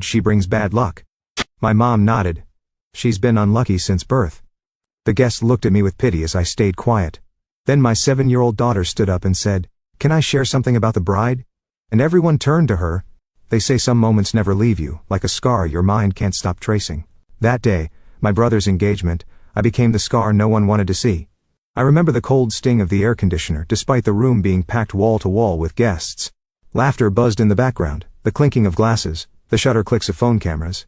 She brings bad luck. My mom nodded. She's been unlucky since birth. The guest looked at me with pity as I stayed quiet. Then my 7-year-old daughter stood up and said, "Can I share something about the bride?" And everyone turned to her. They say some moments never leave you, like a scar your mind can't stop tracing. That day, my brother's engagement, I became the scar no one wanted to see. I remember the cold sting of the air conditioner, despite the room being packed wall to wall with guests. Laughter buzzed in the background, the clinking of glasses, the shutter clicks of phone cameras.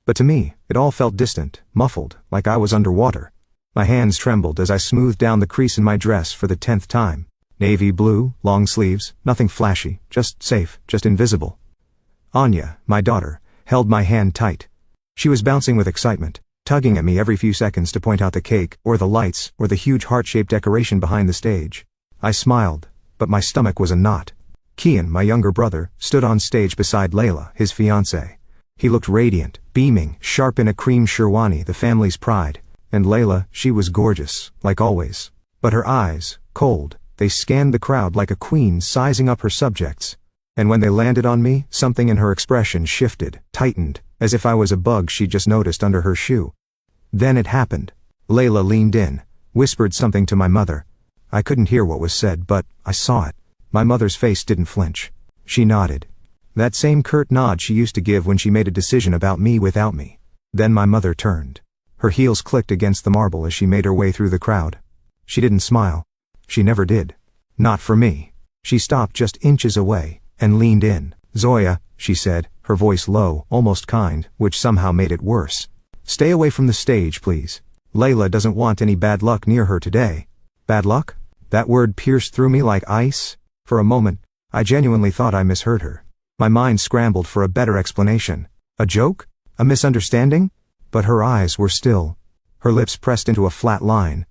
But to me, it all felt distant, muffled, like I was underwater. My hands trembled as I smoothed down the crease in my dress for the 10th time. Navy blue, long sleeves, nothing flashy, just safe, just invisible. Anya, my daughter, held my hand tight. She was bouncing with excitement, tugging at me every few seconds to point out the cake, or the lights, or the huge heart-shaped decoration behind the stage. I smiled, but my stomach was a knot. Kian, my younger brother, stood on stage beside Layla, his fiancée. He looked radiant, beaming, sharp in a cream sherwani, the family's pride. And Layla, she was gorgeous, like always. But her eyes, cold, they scanned the crowd like a queen sizing up her subjects. And when they landed on me, something in her expression shifted, tightened, as if I was a bug she'd just noticed under her shoe. Then it happened. Layla leaned in, whispered something to my mother. I couldn't hear what was said, but I saw it. My mother's face didn't flinch. She nodded. That same curt nod she used to give when she made a decision about me without me. Then my mother turned. Her heels clicked against the marble as she made her way through the crowd. She didn't smile. She never did. Not for me. She stopped just inches away, and leaned in. "Zoya," she said, her voice low, almost kind, which somehow made it worse. "Stay away from the stage, please. Layla doesn't want any bad luck near her today." Bad luck? That word pierced through me like ice. For a moment, I genuinely thought I misheard her. My mind scrambled for a better explanation. A joke? A misunderstanding? But her eyes were still. Her lips pressed into a flat line.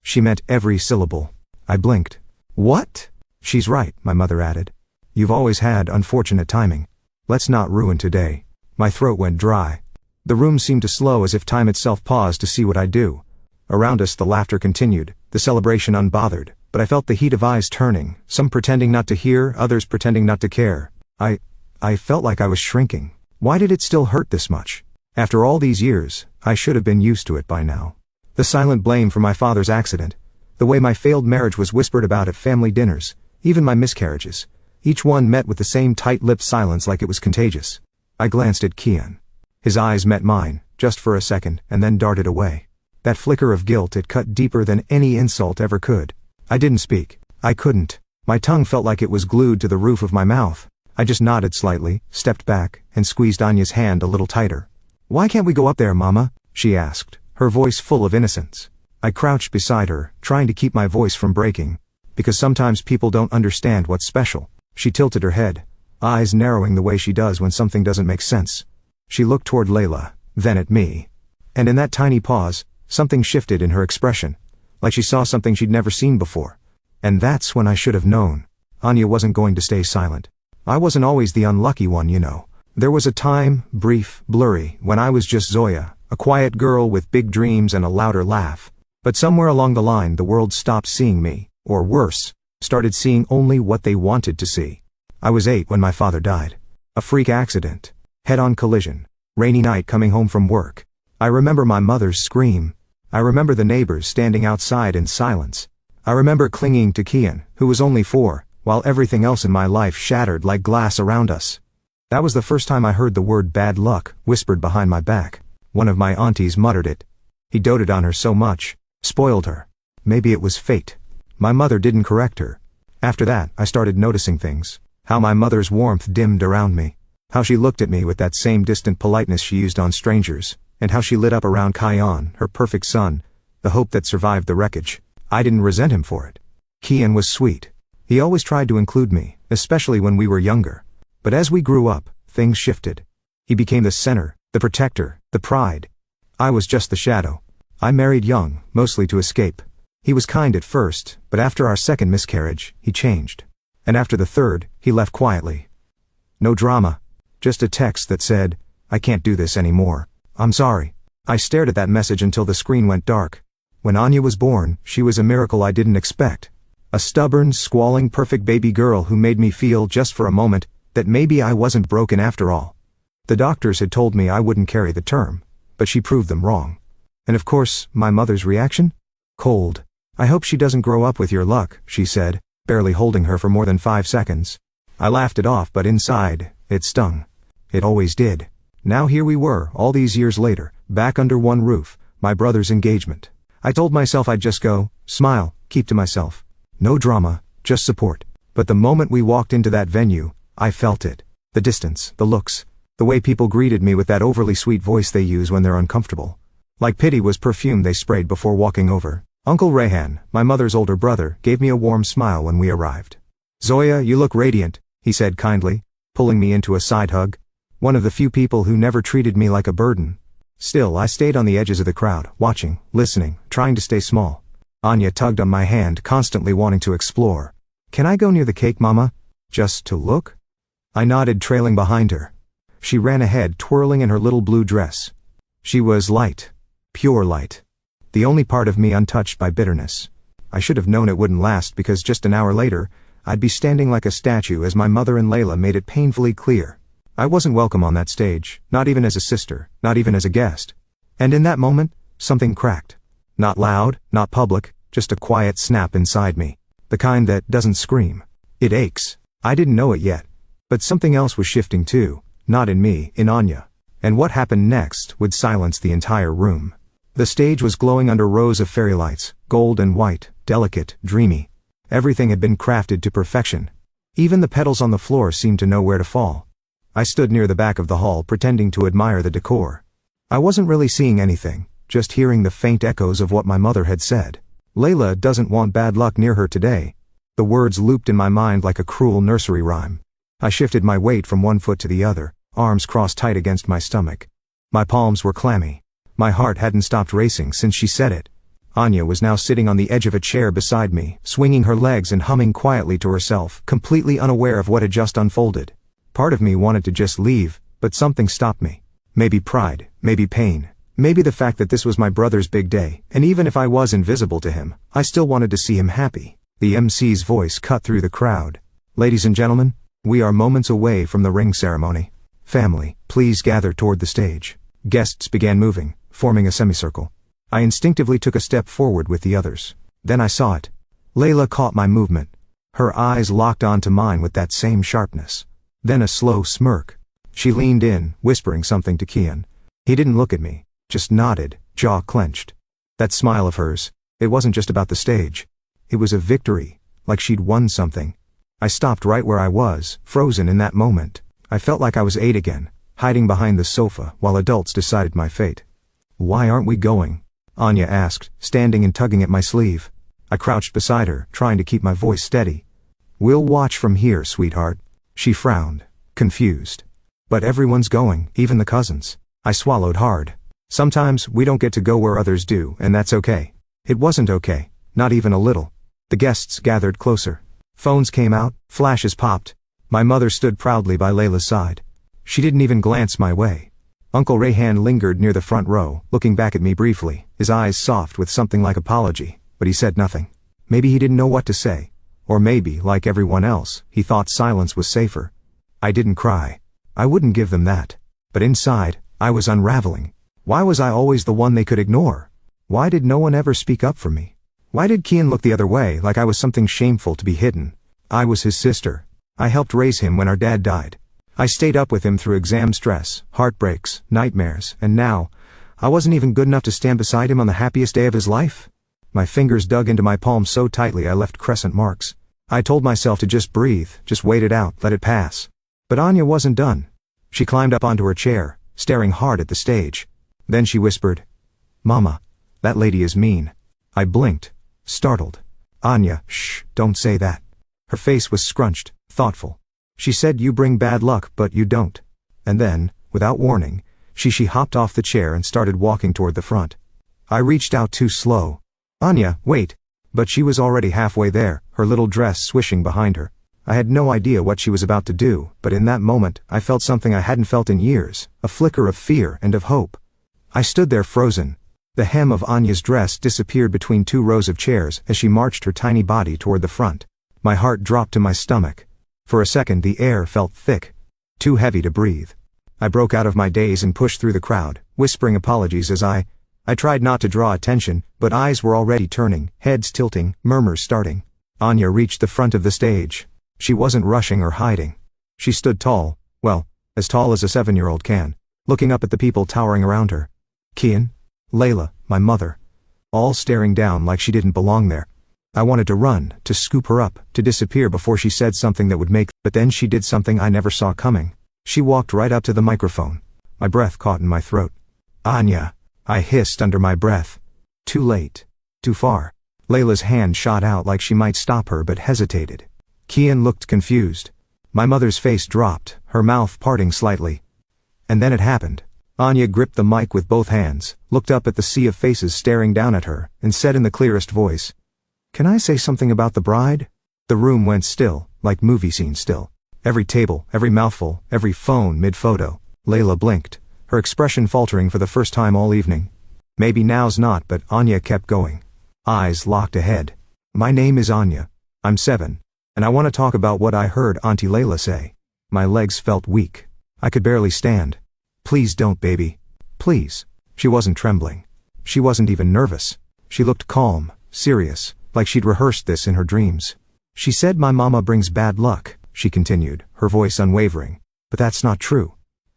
She meant every syllable. I blinked. "What?" "She's right," my mother added. "You've always had unfortunate timing. Let's not ruin today." My throat went dry. The room seemed to slow as if time itself paused to see what I'd do. Around us the laughter continued, the celebration unbothered, but I felt the heat of eyes turning, some pretending not to hear, others pretending not to care. I felt like I was shrinking. Why did it still hurt this much? After all these years, I should have been used to it by now. The silent blame for my father's accident, the way my failed marriage was whispered about at family dinners, even my miscarriages, each one met with the same tight-lipped silence like it was contagious. I glanced at Kian. His eyes met mine, just for a second, and then darted away. That flicker of guilt, it cut deeper than any insult ever could. I didn't speak. I couldn't. My tongue felt like it was glued to the roof of my mouth. I just nodded slightly, stepped back, and squeezed Anya's hand a little tighter. "Why can't we go up there, Mama?" she asked, her voice full of innocence. I crouched beside her, trying to keep my voice from breaking. Because sometimes people don't understand what's special. She tilted her head, eyes narrowing the way she does when something doesn't make sense. She looked toward Layla, then at me. And in that tiny pause, something shifted in her expression, like she saw something she'd never seen before. And that's when I should have known. Anya wasn't going to stay silent. I wasn't always the unlucky one, you know. There was a time, brief, blurry, when I was just Zoya, a quiet girl with big dreams and a louder laugh. But somewhere along the line the world stopped seeing me, or worse, started seeing only what they wanted to see. I was 8 when my father died. A freak accident. Head-on collision. Rainy night coming home from work. I remember my mother's scream. I remember the neighbors standing outside in silence. I remember clinging to Kian, who was only 4, while everything else in my life shattered like glass around us. That was the first time I heard the word bad luck whispered behind my back. One of my aunties muttered it. He doted on her so much. Spoiled her. Maybe it was fate. My mother didn't correct her. After that, I started noticing things. How my mother's warmth dimmed around me. How she looked at me with that same distant politeness she used on strangers. And how she lit up around Kian, her perfect son, the hope that survived the wreckage. I didn't resent him for it. Kian was sweet. He always tried to include me, especially when we were younger. But as we grew up, things shifted. He became the center, the protector, the pride. I was just the shadow. I married young, mostly to escape. He was kind at first, but after our second miscarriage, he changed. And after the third, he left quietly. No drama. Just a text that said, "I can't do this anymore. I'm sorry." I stared at that message until the screen went dark. When Anya was born, she was a miracle I didn't expect. A stubborn, squalling, perfect baby girl who made me feel, just for a moment, that maybe I wasn't broken after all. The doctors had told me I wouldn't carry the term, but she proved them wrong. And of course, my mother's reaction? Cold. "I hope she doesn't grow up with your luck," she said, barely holding her for more than 5 seconds. I laughed it off, but inside, it stung. It always did. Now here we were, all these years later, back under one roof, my brother's engagement. I told myself I'd just go, smile, keep to myself. No drama, just support. But the moment we walked into that venue, I felt it. The distance, the looks, the way people greeted me with that overly sweet voice they use when they're uncomfortable. Like pity was perfume they sprayed before walking over. Uncle Rayhan, my mother's older brother, gave me a warm smile when we arrived. "Zoya, you look radiant," he said kindly, pulling me into a side hug. One of the few people who never treated me like a burden. Still, I stayed on the edges of the crowd, watching, listening, trying to stay small. Anya tugged on my hand, constantly wanting to explore. "Can I go near the cake, Mama? Just to look?" I nodded, trailing behind her. She ran ahead, twirling in her little blue dress. She was light. Pure light. The only part of me untouched by bitterness. I should have known it wouldn't last, because just an hour later, I'd be standing like a statue as my mother and Layla made it painfully clear. I wasn't welcome on that stage, not even as a sister, not even as a guest. And in that moment, something cracked. Not loud, not public, just a quiet snap inside me. The kind that doesn't scream. It aches. I didn't know it yet. But something else was shifting too, not in me, in Anya. And what happened next would silence the entire room. The stage was glowing under rows of fairy lights, gold and white, delicate, dreamy. Everything had been crafted to perfection. Even the petals on the floor seemed to know where to fall. I stood near the back of the hall, pretending to admire the decor. I wasn't really seeing anything, just hearing the faint echoes of what my mother had said. "Layla doesn't want bad luck near her today." The words looped in my mind like a cruel nursery rhyme. I shifted my weight from one foot to the other, arms crossed tight against my stomach. My palms were clammy. My heart hadn't stopped racing since she said it. Anya was now sitting on the edge of a chair beside me, swinging her legs and humming quietly to herself, completely unaware of what had just unfolded. Part of me wanted to just leave, but something stopped me. Maybe pride, maybe pain, maybe the fact that this was my brother's big day, and even if I was invisible to him, I still wanted to see him happy. The MC's voice cut through the crowd. "Ladies and gentlemen, we are moments away from the ring ceremony. Family, please gather toward the stage." Guests began moving, forming a semicircle. I instinctively took a step forward with the others. Then I saw it. Layla caught my movement. Her eyes locked onto mine with that same sharpness. Then a slow smirk. She leaned in, whispering something to Kian. He didn't look at me, just nodded, jaw clenched. That smile of hers, it wasn't just about the stage. It was a victory, like she'd won something. I stopped right where I was, frozen in that moment. I felt like I was 8 again, hiding behind the sofa while adults decided my fate. "Why aren't we going?" Anya asked, standing and tugging at my sleeve. I crouched beside her, trying to keep my voice steady. "We'll watch from here, sweetheart." She frowned, confused. "But everyone's going, even the cousins." I swallowed hard. Sometimes we don't get to go where others do, and that's okay. It wasn't okay, not even a little. The guests gathered closer. Phones came out, flashes popped. My mother stood proudly by Layla's side. She didn't even glance my way. Uncle Rayhan lingered near the front row, looking back at me briefly, his eyes soft with something like apology, but he said nothing. Maybe he didn't know what to say. Or maybe, like everyone else, he thought silence was safer. I didn't cry. I wouldn't give them that. But inside, I was unraveling. Why was I always the one they could ignore? Why did no one ever speak up for me? Why did Kian look the other way, like I was something shameful to be hidden? I was his sister. I helped raise him when our dad died. I stayed up with him through exam stress, heartbreaks, nightmares, and now, I wasn't even good enough to stand beside him on the happiest day of his life? My fingers dug into my palms so tightly I left crescent marks. I told myself to just breathe, just wait it out, let it pass. But Anya wasn't done. She climbed up onto her chair, staring hard at the stage. Then she whispered, "Mama, that lady is mean." I blinked, startled. "Anya, shh, don't say that." Her face was scrunched, thoughtful. "She said you bring bad luck, but you don't." And then, without warning, she hopped off the chair and started walking toward the front. I reached out too slow. "Anya, wait." But she was already halfway there, her little dress swishing behind her. I had no idea what she was about to do, but in that moment, I felt something I hadn't felt in years, a flicker of fear and of hope. I stood there frozen. The hem of Anya's dress disappeared between 2 rows of chairs as she marched her tiny body toward the front. My heart dropped to my stomach. For a second the air felt thick, too heavy to breathe. I broke out of my daze and pushed through the crowd, whispering apologies as I tried not to draw attention, but eyes were already turning, heads tilting, murmurs starting. Anya reached the front of the stage. She wasn't rushing or hiding. She stood tall, well, as tall as a 7-year-old can, looking up at the people towering around her. Kian, Layla, my mother, all staring down like she didn't belong there. I wanted to run, to scoop her up, to disappear before she said something that would make, but then she did something I never saw coming. She walked right up to the microphone. My breath caught in my throat. Anya, I hissed under my breath. Too late. Too far. Layla's hand shot out like she might stop her but hesitated. Kian looked confused. My mother's face dropped, her mouth parting slightly. And then it happened. Anya gripped the mic with both hands, looked up at the sea of faces staring down at her, and said in the clearest voice, "Can I say something about the bride?" The room went still, like movie scene still. Every table, every mouthful, every phone mid-photo. Layla blinked, her expression faltering for the first time all evening. Maybe now's not, but Anya kept going. Eyes locked ahead. My name is Anya. I'm 7. And I want to talk about what I heard Auntie Layla say. My legs felt weak. I could barely stand. Please don't, baby. Please. She wasn't trembling. She wasn't even nervous. She looked calm, serious, like she'd rehearsed this in her dreams. She said my mama brings bad luck, she continued, her voice unwavering. But that's not true.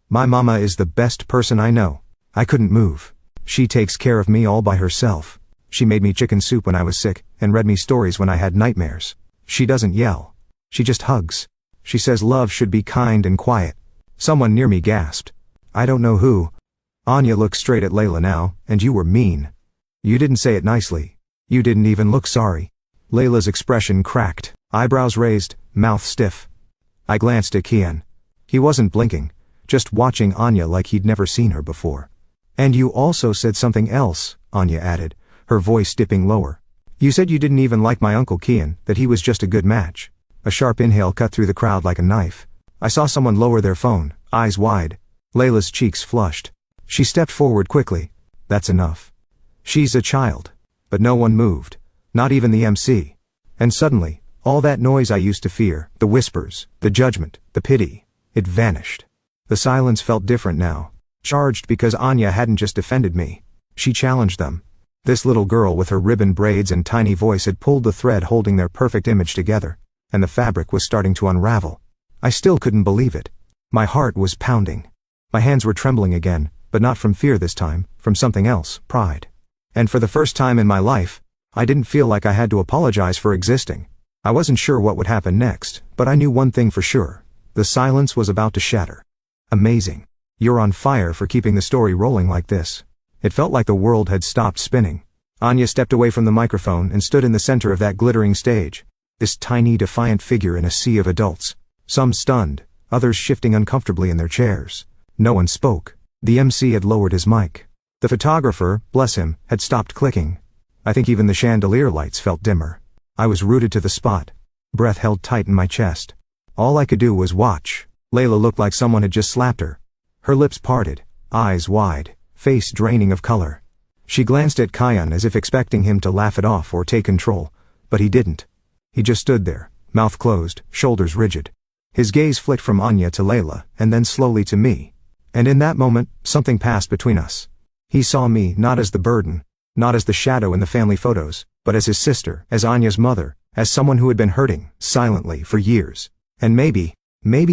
My mama is the best person I know. I couldn't move. She takes care of me all by herself. She made me chicken soup when I was sick, and read me stories when I had nightmares. She doesn't yell. She just hugs. She says love should be kind and quiet. Someone near me gasped. I don't know who. Anya looked straight at Layla now, and you were mean. You didn't say it nicely. You didn't even look sorry. Layla's expression cracked, eyebrows raised, mouth stiff. I glanced at Kian. He wasn't blinking, just watching Anya like he'd never seen her before. And you also said something else, Anya added, her voice dipping lower. You said you didn't even like my Uncle Kian, that he was just a good match. A sharp inhale cut through the crowd like a knife. I saw someone lower their phone, eyes wide. Layla's cheeks flushed. She stepped forward quickly. That's enough. She's a child. But no one moved. Not even the MC. And suddenly, all that noise I used to fear, the whispers, the judgment, the pity, it vanished. The silence felt different now. Charged because Anya hadn't just defended me. She challenged them. This little girl with her ribbon braids and tiny voice had pulled the thread holding their perfect image together, and the fabric was starting to unravel. I still couldn't believe it. My heart was pounding. My hands were trembling again, but not from fear this time, from something else, pride. And for the first time in my life, I didn't feel like I had to apologize for existing. I wasn't sure what would happen next, but I knew one thing for sure. The silence was about to shatter. Amazing. You're on fire for keeping the story rolling like this. It felt like the world had stopped spinning. Anya stepped away from the microphone and stood in the center of that glittering stage. This tiny, defiant figure in a sea of adults. Some stunned, others shifting uncomfortably in their chairs. No one spoke. The MC had lowered his mic. The photographer, bless him, had stopped clicking. I think even the chandelier lights felt dimmer. I was rooted to the spot. Breath held tight in my chest. All I could do was watch. Layla looked like someone had just slapped her. Her lips parted, eyes wide, face draining of color. She glanced at Kian as if expecting him to laugh it off or take control, but he didn't. He just stood there, mouth closed, shoulders rigid. His gaze flicked from Anya to Layla, and then slowly to me. And in that moment, something passed between us. He saw me not as the burden, not as the shadow in the family photos, but as his sister, as Anya's mother, as someone who had been hurting, silently, for years. And maybe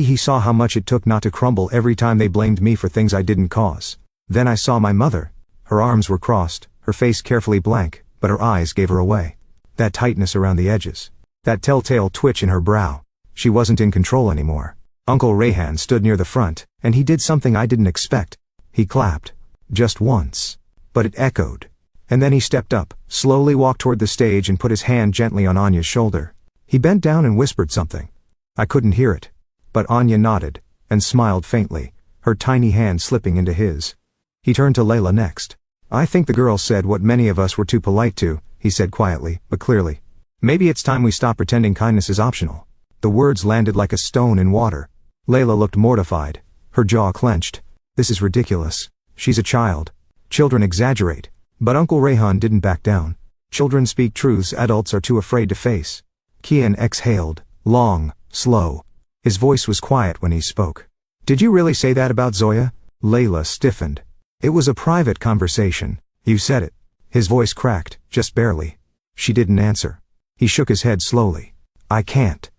he saw how much it took not to crumble every time they blamed me for things I didn't cause. Then I saw my mother. Her arms were crossed, her face carefully blank, but her eyes gave her away. That tightness around the edges. That telltale twitch in her brow. She wasn't in control anymore. Uncle Rayhan stood near the front, and he did something I didn't expect. He clapped. Just once. But it echoed. And then he stepped up, slowly walked toward the stage and put his hand gently on Anya's shoulder. He bent down and whispered something. I couldn't hear it. But Anya nodded, and smiled faintly, her tiny hand slipping into his. He turned to Layla next. I think the girl said what many of us were too polite to, he said quietly, but clearly. Maybe it's time we stop pretending kindness is optional. The words landed like a stone in water. Layla looked mortified, her jaw clenched. This is ridiculous. She's a child. Children exaggerate. But Uncle Rayhan didn't back down. Children speak truths adults are too afraid to face. Kian exhaled, long, slow. His voice was quiet when he spoke. Did you really say that about Zoya? Layla stiffened. It was a private conversation. You said it. His voice cracked, just barely. She didn't answer. He shook his head slowly. I can't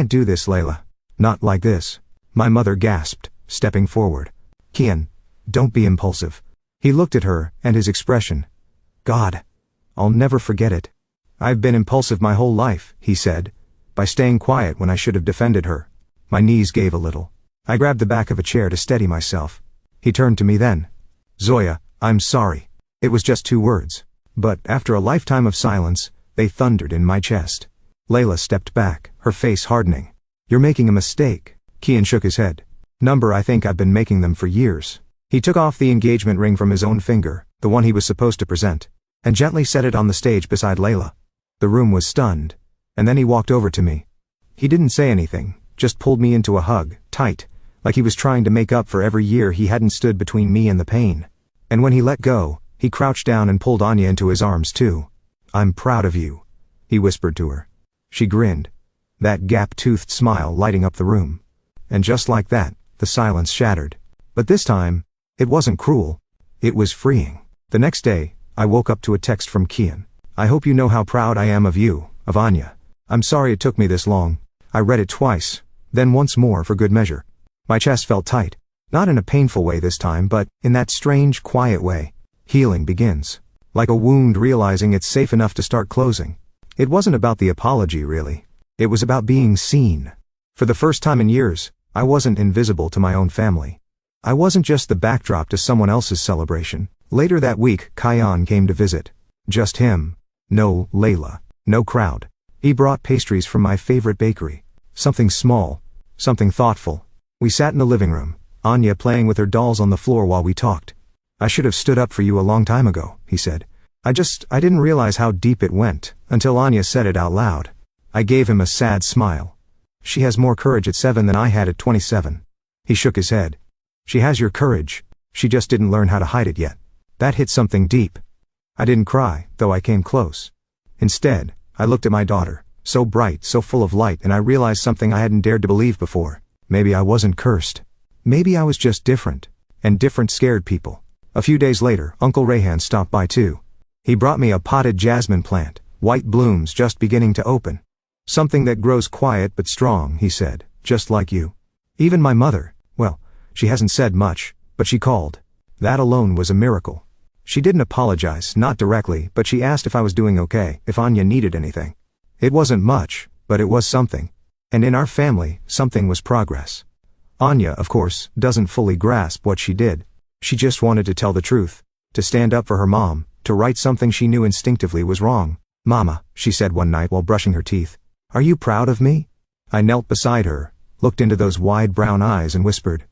do this, Layla. Not like this. My mother gasped, stepping forward. Kian, don't be impulsive. He looked at her, and his expression. God. I'll never forget it. I've been impulsive my whole life, he said, by staying quiet when I should have defended her. My knees gave a little. I grabbed the back of a chair to steady myself. He turned to me then. Zoya, I'm sorry. It was just 2 words. But, after a lifetime of silence, they thundered in my chest. Layla stepped back, her face hardening. You're making a mistake. Kian shook his head. I think I've been making them for years. He took off the engagement ring from his own finger, the one he was supposed to present, and gently set it on the stage beside Layla. The room was stunned, and then he walked over to me. He didn't say anything, just pulled me into a hug, tight, like he was trying to make up for every year he hadn't stood between me and the pain. And when he let go, he crouched down and pulled Anya into his arms too. I'm proud of you, he whispered to her. She grinned, that gap-toothed smile lighting up the room. And just like that, the silence shattered. But this time, it wasn't cruel. It was freeing. The next day, I woke up to a text from Kian. I hope you know how proud I am of you, of Anya. I'm sorry it took me this long. I read it twice, then once more for good measure. My chest felt tight. Not in a painful way this time, but in that strange, quiet way. Healing begins. Like a wound realizing it's safe enough to start closing. It wasn't about the apology, really. It was about being seen. For the first time in years, I wasn't invisible to my own family. I wasn't just the backdrop to someone else's celebration. Later that week, Kian came to visit. Just him. No Layla. No crowd. He brought pastries from my favorite bakery. Something small. Something thoughtful. We sat in the living room, Anya playing with her dolls on the floor while we talked. I should have stood up for you a long time ago, he said. I didn't realize how deep it went, until Anya said it out loud. I gave him a sad smile. She has more courage at 7 than I had at 27. He shook his head. She has your courage. She just didn't learn how to hide it yet. That hit something deep. I didn't cry, though I came close. Instead, I looked at my daughter, so bright, so full of light, and I realized something I hadn't dared to believe before. Maybe I wasn't cursed. Maybe I was just different. And different scared people. A few days later, Uncle Rayhan stopped by too. He brought me a potted jasmine plant, white blooms just beginning to open. Something that grows quiet but strong, he said, just like you. Even my mother, well, she hasn't said much, but she called. That alone was a miracle. She didn't apologize, not directly, but she asked if I was doing okay, if Anya needed anything. It wasn't much, but it was something. And in our family, something was progress. Anya, of course, doesn't fully grasp what she did. She just wanted to tell the truth, to stand up for her mom, to right something she knew instinctively was wrong. Mama, she said one night while brushing her teeth, are you proud of me? I knelt beside her, looked into those wide brown eyes and whispered,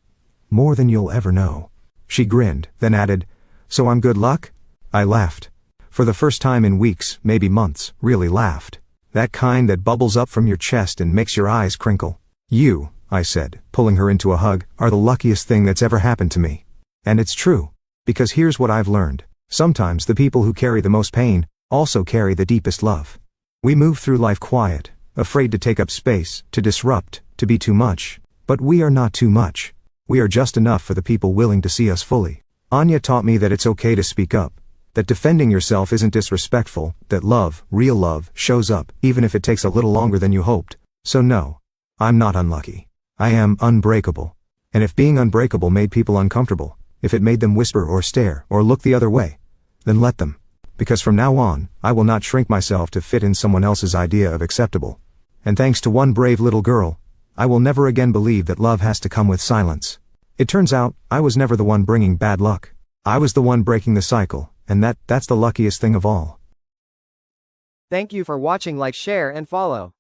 more than you'll ever know. She grinned, then added, so I'm good luck? I laughed. For the first time in weeks, maybe months, really laughed. That kind that bubbles up from your chest and makes your eyes crinkle. You, I said, pulling her into a hug, are the luckiest thing that's ever happened to me. And it's true. Because here's what I've learned. Sometimes the people who carry the most pain also carry the deepest love. We move through life quiet, afraid to take up space, to disrupt, to be too much. But we are not too much. We are just enough for the people willing to see us fully. Anya taught me that it's okay to speak up. That defending yourself isn't disrespectful, that love, real love, shows up, even if it takes a little longer than you hoped. So no. I'm not unlucky. I am unbreakable. And if being unbreakable made people uncomfortable, if it made them whisper or stare, or look the other way, then let them. Because from now on, I will not shrink myself to fit in someone else's idea of acceptable. And thanks to one brave little girl, I will never again believe that love has to come with silence. It turns out, I was never the one bringing bad luck. I was the one breaking the cycle, and that's the luckiest thing of all. Thank you for watching. Like, share and follow.